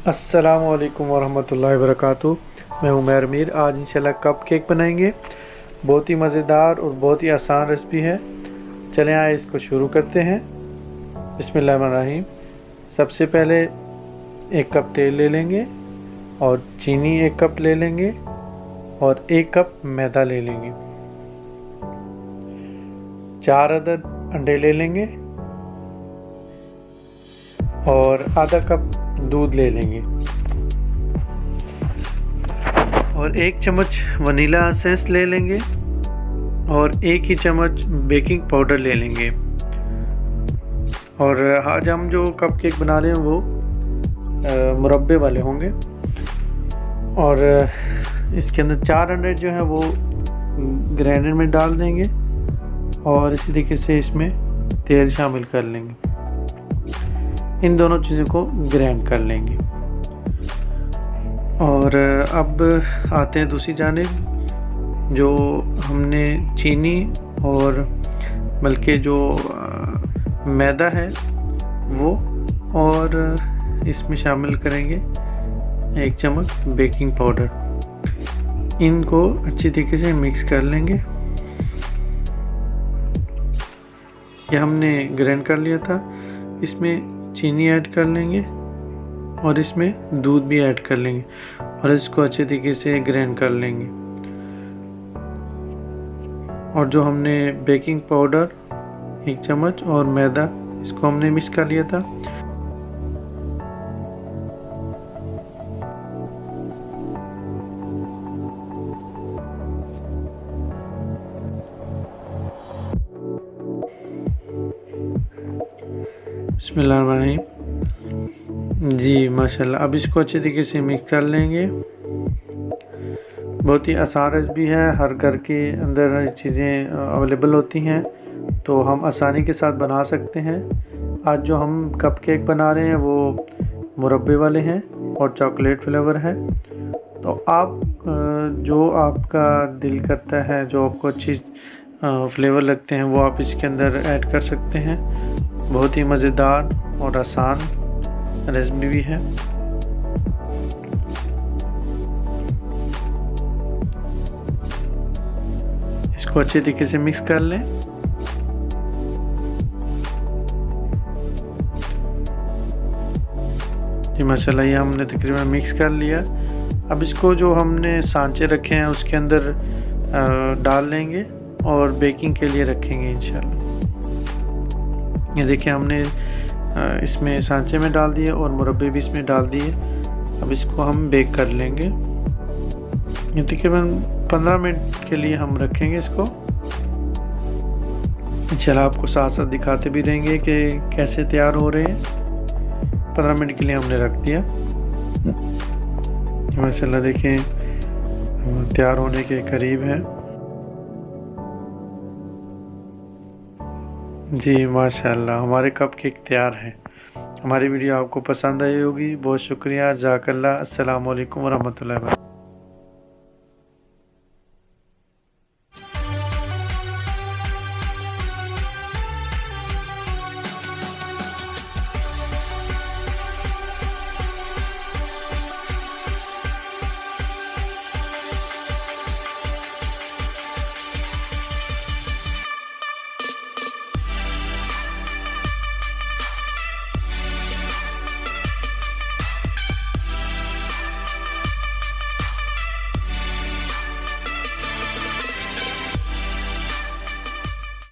अस्सलामुअलैकुम वरहमतुल्लाहि वबरकातुहू। मैं उमर मीर। आज इंशाल्लाह कप केक बनाएंगे। बहुत ही मज़ेदार और बहुत ही आसान रेसिपी है। चलें आए इसको शुरू करते हैं। बिस्मिल्लाहिर्रहमानिर्रहीम। सबसे पहले 1 कप तेल ले लेंगे और चीनी 1 कप ले लेंगे और 1 कप मैदा ले लेंगे। 4 अदद अंडे ले लेंगे और आधा कप दूध ले लेंगे और 1 चम्मच वनीला एसेंस ले लेंगे और 1 ही चम्मच बेकिंग पाउडर ले लेंगे। और आज हम जो कप केक बना रहे हैं वो मुरब्बे वाले होंगे। और इसके अंदर 4 अंडे जो है वो ग्राइंडर में डाल देंगे और इसी तरीके से इसमें तेल शामिल कर लेंगे। इन दोनों चीज़ों को ग्राइंड कर लेंगे। और अब आते हैं दूसरी जानिब। जो हमने चीनी और बल्कि जो मैदा है वो और इसमें शामिल करेंगे 1 चम्मच बेकिंग पाउडर। इनको अच्छी तरीके से मिक्स कर लेंगे। ये हमने ग्राइंड कर लिया था। इसमें चीनी ऐड कर लेंगे और इसमें दूध भी ऐड कर लेंगे और इसको अच्छे तरीके से ग्राइंड कर लेंगे। और जो हमने बेकिंग पाउडर 1 चम्मच और मैदा इसको हमने मिक्स कर लिया था। बिस्मिल्लाहिर्रहमानिर्रहीम। जी माशाल्लाह। अब इसको अच्छे तरीके से मिक्स कर लेंगे। बहुत ही आसान रेसिपी है। हर घर के अंदर चीज़ें अवेलेबल होती हैं तो हम आसानी के साथ बना सकते हैं। आज जो हम कप केक बना रहे हैं वो मुरब्बे वाले हैं और चॉकलेट फ्लेवर है। तो आप जो आपका दिल करता है, जो आपको अच्छी फ्लेवर लगते हैं वो आप इसके अंदर ऐड कर सकते हैं। बहुत ही मज़ेदार और आसान रेसिपी भी है। इसको अच्छे तरीके से मिक्स कर लें। जी माशाल्लाह, ये हमने तकरीबन मिक्स कर लिया। अब इसको जो हमने सांचे रखे हैं उसके अंदर डाल लेंगे और बेकिंग के लिए रखेंगे इंशाल्लाह। ये देखिए हमने इसमें सांचे में डाल दिए और मुरब्बे भी इसमें डाल दिए। अब इसको हम बेक कर लेंगे। ये तकरीबन 15 मिनट के लिए हम रखेंगे इसको। इंशाल्लाह आपको साथ साथ दिखाते भी रहेंगे कि कैसे तैयार हो रहे हैं। 15 मिनट के लिए हमने रख दिया। माशाल्लाह देखिए तैयार होने के करीब है। जी माशाल्लाह, हमारे कप केक तैयार है। हमारी वीडियो आपको पसंद आई होगी। बहुत शुक्रिया। जज़ाकल्लाह। अस्सलामु अलैकुम वरहमतुल्लाहि वबरकातुहू।